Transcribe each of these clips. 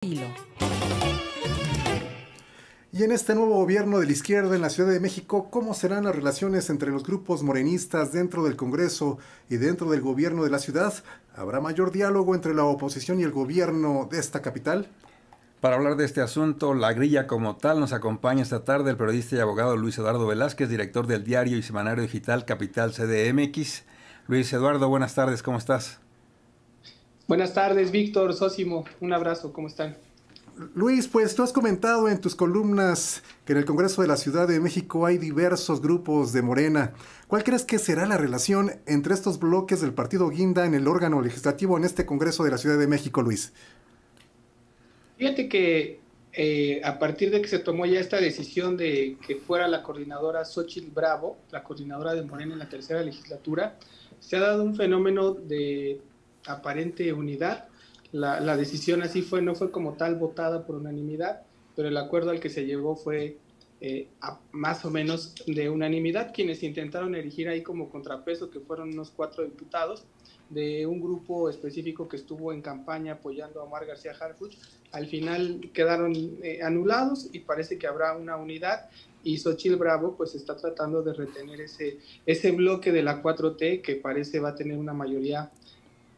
Hilo. Y en este nuevo gobierno de la izquierda en la Ciudad de México, ¿cómo serán las relaciones entre los grupos morenistas dentro del Congreso y dentro del gobierno de la ciudad? ¿Habrá mayor diálogo entre la oposición y el gobierno de esta capital? Para hablar de este asunto, la grilla como tal, nos acompaña esta tarde el periodista y abogado Luis Eduardo Velázquez, director del diario y semanario digital Capital CDMX. Luis Eduardo, buenas tardes, ¿cómo estás? Buenas tardes, Víctor, Sósimo, un abrazo, ¿cómo están? Luis, pues tú has comentado en tus columnas que en el Congreso de la Ciudad de México hay diversos grupos de Morena. ¿Cuál crees que será la relación entre estos bloques del partido Guinda en el órgano legislativo en este Congreso de la Ciudad de México, Luis? Fíjate que a partir de que se tomó ya esta decisión de que fuera la coordinadora Xóchitl Bravo, la coordinadora de Morena en la tercera legislatura, se ha dado un fenómeno de aparente unidad. La decisión así fue, no fue como tal votada por unanimidad, pero el acuerdo al que se llegó fue más o menos de unanimidad. Quienes intentaron erigir ahí como contrapeso, que fueron unos 4 diputados de un grupo específico que estuvo en campaña apoyando a Omar García Harfuch, al final quedaron anulados y parece que habrá una unidad, y Xóchitl Bravo pues está tratando de retener ese bloque de la 4T que parece va a tener una mayoría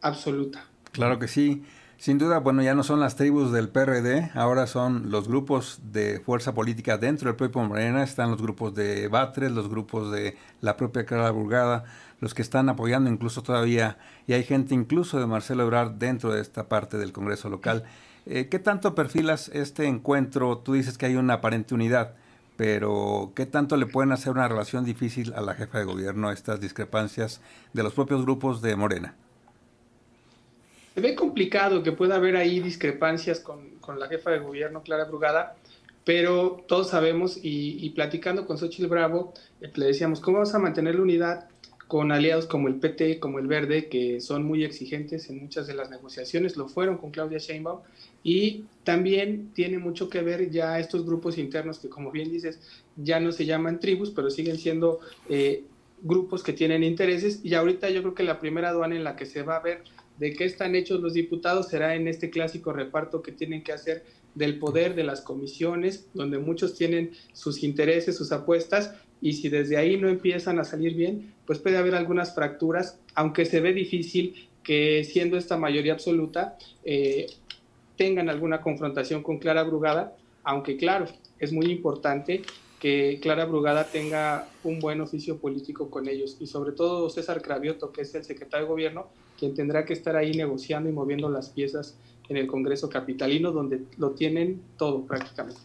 absoluta. Claro que sí. Sin duda, bueno, ya no son las tribus del PRD, ahora son los grupos de fuerza política dentro del propio Morena, están los grupos de Batres, los grupos de la propia Clara Brugada, los que están apoyando incluso todavía, y hay gente incluso de Marcelo Ebrard dentro de esta parte del Congreso local. ¿Qué tanto perfilas este encuentro? Tú dices que hay una aparente unidad, pero ¿qué tanto le pueden hacer una relación difícil a la jefa de gobierno estas discrepancias de los propios grupos de Morena? Se ve complicado que pueda haber ahí discrepancias con la jefa de gobierno, Clara Brugada, pero todos sabemos, y platicando con Xóchitl Bravo, le decíamos, ¿cómo vamos a mantener la unidad con aliados como el PT, como el Verde, que son muy exigentes en muchas de las negociaciones? Lo fueron con Claudia Sheinbaum, y también tiene mucho que ver ya estos grupos internos que, como bien dices, ya no se llaman tribus, pero siguen siendo grupos que tienen intereses, y ahorita yo creo que la primera aduana en la que se va a ver de qué están hechos los diputados será en este clásico reparto que tienen que hacer del poder de las comisiones, donde muchos tienen sus intereses, sus apuestas, y si desde ahí no empiezan a salir bien, pues puede haber algunas fracturas, aunque se ve difícil que, siendo esta mayoría absoluta, tengan alguna confrontación con Clara Brugada, aunque claro, es muy importante que Clara Brugada tenga un buen oficio político con ellos, y sobre todo César Cravioto, que es el secretario de gobierno, quien tendrá que estar ahí negociando y moviendo las piezas en el Congreso capitalino, donde lo tienen todo prácticamente.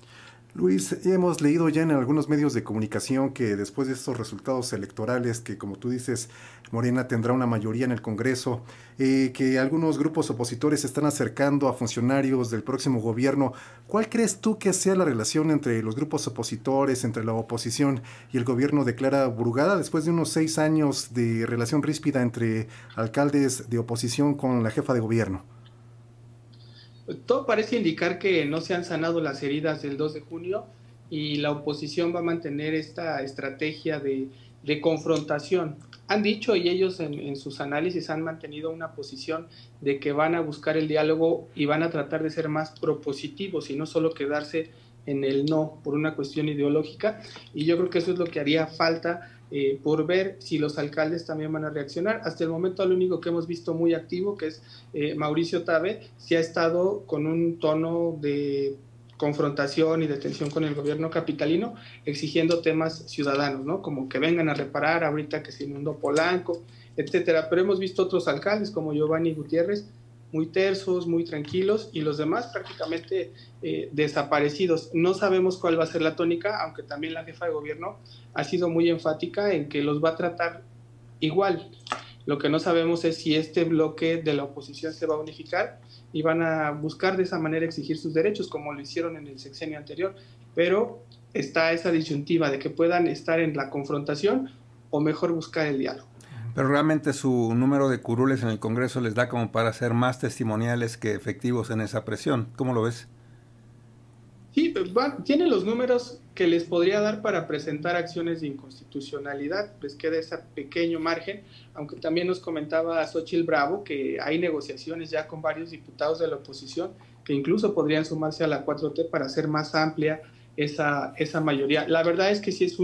Luis, hemos leído ya en algunos medios de comunicación que después de estos resultados electorales, que como tú dices, Morena tendrá una mayoría en el Congreso, que algunos grupos opositores se están acercando a funcionarios del próximo gobierno. ¿Cuál crees tú que sea la relación entre los grupos opositores, entre la oposición y el gobierno de Clara Brugada, después de unos 6 años de relación ríspida entre alcaldes de oposición con la jefa de gobierno? Todo parece indicar que no se han sanado las heridas del 2 de junio, y la oposición va a mantener esta estrategia de confrontación. Han dicho, y ellos en sus análisis han mantenido una posición de que van a buscar el diálogo y van a tratar de ser más propositivos y no solo quedarse en el no por una cuestión ideológica, y yo creo que eso es lo que haría falta por ver si los alcaldes también van a reaccionar. Hasta el momento lo único que hemos visto muy activo, que es Mauricio Tabe, sí ha estado con un tono de confrontación y de tensión con el gobierno capitalino, exigiendo temas ciudadanos, ¿no? Como que vengan a reparar ahorita que se inundó Polanco, etcétera. Pero hemos visto otros alcaldes como Giovanni Gutiérrez, muy tersos, muy tranquilos, y los demás prácticamente desaparecidos. No sabemos cuál va a ser la tónica, aunque también la jefa de gobierno ha sido muy enfática en que los va a tratar igual. Lo que no sabemos es si este bloque de la oposición se va a unificar y van a buscar de esa manera exigir sus derechos, como lo hicieron en el sexenio anterior, pero está esa disyuntiva de que puedan estar en la confrontación o mejor buscar el diálogo. Pero realmente su número de curules en el Congreso les da como para ser más testimoniales que efectivos en esa presión. ¿Cómo lo ves? Sí, bueno, tiene los números que les podría dar para presentar acciones de inconstitucionalidad. Les queda ese pequeño margen, aunque también nos comentaba Xóchitl Bravo que hay negociaciones ya con varios diputados de la oposición que incluso podrían sumarse a la 4T para hacer más amplia esa mayoría. La verdad es que sí es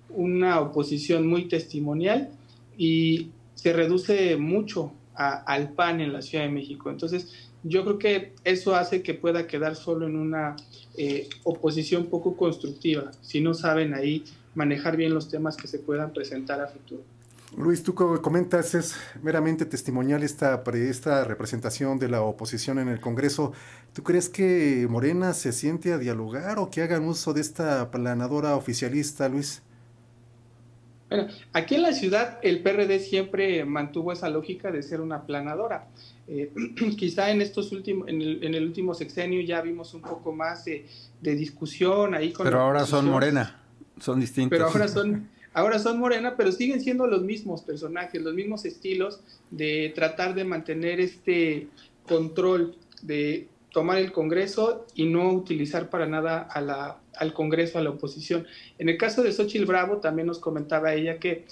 una oposición muy testimonial y se reduce mucho al PAN en la Ciudad de México. Entonces, yo creo que eso hace que pueda quedar solo en una oposición poco constructiva, si no saben ahí manejar bien los temas que se puedan presentar a futuro. Luis, tú comentas, es meramente testimonial esta representación de la oposición en el Congreso. ¿Tú crees que Morena se siente a dialogar o que hagan uso de esta planadora oficialista, Luis? Bueno, aquí en la ciudad el PRD siempre mantuvo esa lógica de ser una aplanadora. Quizá en el último sexenio ya vimos un poco más de discusión ahí con Pero ahora son Morena, son distintos. Pero ahora son Morena, pero siguen siendo los mismos personajes, los mismos estilos de tratar de mantener este control, de tomar el Congreso y no utilizar para nada al Congreso, a la oposición. En el caso de Xóchitl Bravo, también nos comentaba ella que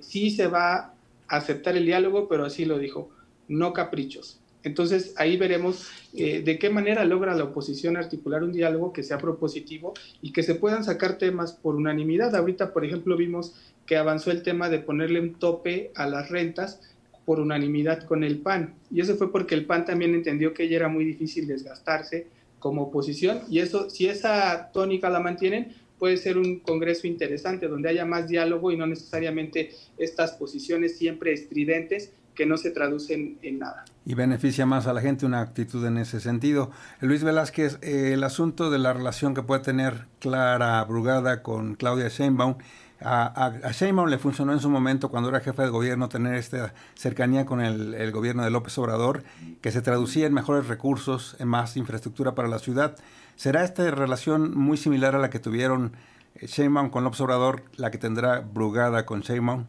sí se va a aceptar el diálogo, pero así lo dijo, no caprichos. Entonces ahí veremos de qué manera logra la oposición articular un diálogo que sea propositivo y que se puedan sacar temas por unanimidad. Ahorita, por ejemplo, vimos que avanzó el tema de ponerle un tope a las rentas por unanimidad con el PAN. Y eso fue porque el PAN también entendió que ya era muy difícil desgastarse como oposición. Y eso, si esa tónica la mantienen, puede ser un congreso interesante donde haya más diálogo y no necesariamente estas posiciones siempre estridentes que no se traducen en nada. Y beneficia más a la gente una actitud en ese sentido. Luis Velázquez, el asunto de la relación que puede tener Clara Brugada con Claudia Sheinbaum, a Sheinbaum le funcionó en su momento cuando era jefa de gobierno tener esta cercanía con el gobierno de López Obrador, que se traducía en mejores recursos, en más infraestructura para la ciudad. ¿Será esta relación muy similar a la que tuvieron Sheinbaum con López Obrador, la que tendrá Brugada con Sheinbaum?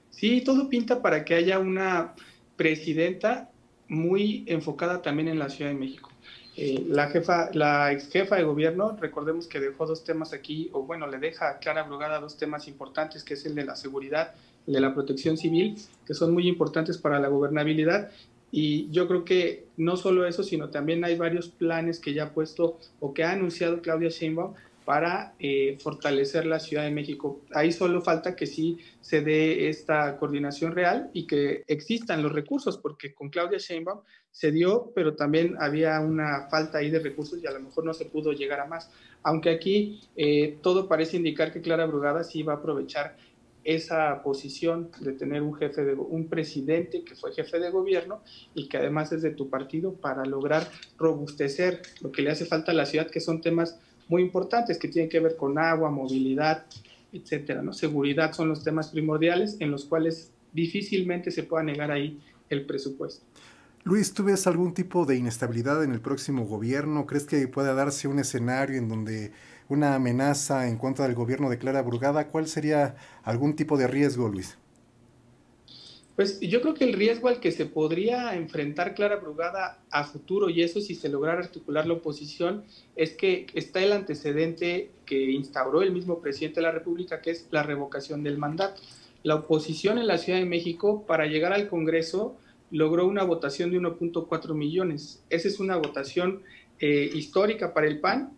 Sí, todo pinta para que haya una presidenta muy enfocada también en la Ciudad de México. La ex jefa de gobierno, recordemos que dejó dos temas aquí, o bueno, le deja a Clara Brugada dos temas importantes, que es el de la seguridad, el de la protección civil, que son muy importantes para la gobernabilidad. Y yo creo que no solo eso, sino también hay varios planes que ya ha puesto o que ha anunciado Claudia Sheinbaum para fortalecer la Ciudad de México. Ahí solo falta que sí se dé esta coordinación real y que existan los recursos, porque con Claudia Sheinbaum se dio, pero también había una falta ahí de recursos y a lo mejor no se pudo llegar a más. Aunque aquí todo parece indicar que Clara Brugada sí va a aprovechar esa posición de tener un presidente que fue jefe de gobierno y que además es de tu partido para lograr robustecer lo que le hace falta a la ciudad, que son temas muy importantes que tienen que ver con agua, movilidad, etcétera, ¿no? Seguridad son los temas primordiales en los cuales difícilmente se pueda negar ahí el presupuesto. Luis, ¿tú ves algún tipo de inestabilidad en el próximo gobierno? ¿Crees que pueda darse un escenario en donde una amenaza en contra del gobierno de Clara Brugada? ¿Cuál sería algún tipo de riesgo, Luis? Pues yo creo que el riesgo al que se podría enfrentar Clara Brugada a futuro, y eso si se lograra articular la oposición, es que está el antecedente que instauró el mismo presidente de la República, que es la revocación del mandato. La oposición en la Ciudad de México, para llegar al Congreso, logró una votación de 1.4 millones. Esa es una votación histórica para el PAN,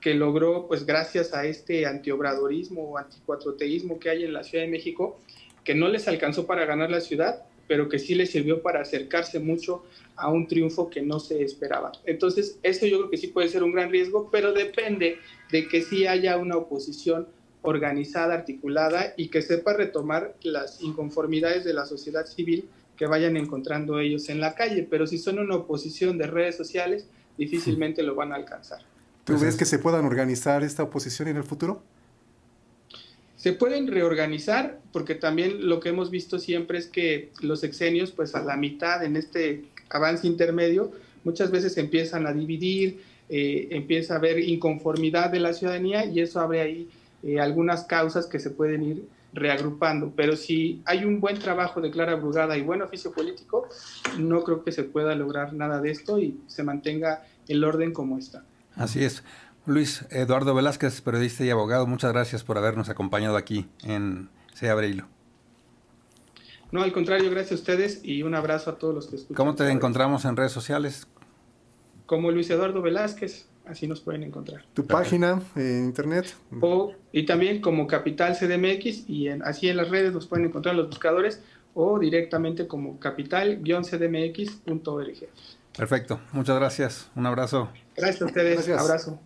que logró, pues gracias a este antiobradorismo o anticuatroteísmo que hay en la Ciudad de México, que no les alcanzó para ganar la ciudad, pero que sí les sirvió para acercarse mucho a un triunfo que no se esperaba. Entonces, eso yo creo que sí puede ser un gran riesgo, pero depende de que sí haya una oposición organizada, articulada y que sepa retomar las inconformidades de la sociedad civil que vayan encontrando ellos en la calle. Pero si son una oposición de redes sociales, difícilmente lo van a alcanzar. ¿Tú ves que se puedan organizar esta oposición en el futuro? Se pueden reorganizar, porque también lo que hemos visto siempre es que los sexenios, pues a la mitad en este avance intermedio, muchas veces empiezan a dividir, empieza a haber inconformidad de la ciudadanía y eso abre ahí algunas causas que se pueden ir reagrupando. Pero si hay un buen trabajo de Clara Brugada y buen oficio político, no creo que se pueda lograr nada de esto y se mantenga el orden como está. Así es. Luis Eduardo Velázquez, periodista y abogado, muchas gracias por habernos acompañado aquí en Se Abre Hilo. No, al contrario, gracias a ustedes y un abrazo a todos los que escuchan. ¿Cómo te encontramos en redes sociales? como Luis Eduardo Velázquez, así nos pueden encontrar. ¿Tu página en internet? Y también como Capital CDMX, y así en las redes nos pueden encontrar los buscadores, o directamente como capital-cdmx.org. Perfecto, muchas gracias, un abrazo. Gracias a ustedes, Gracias. abrazo.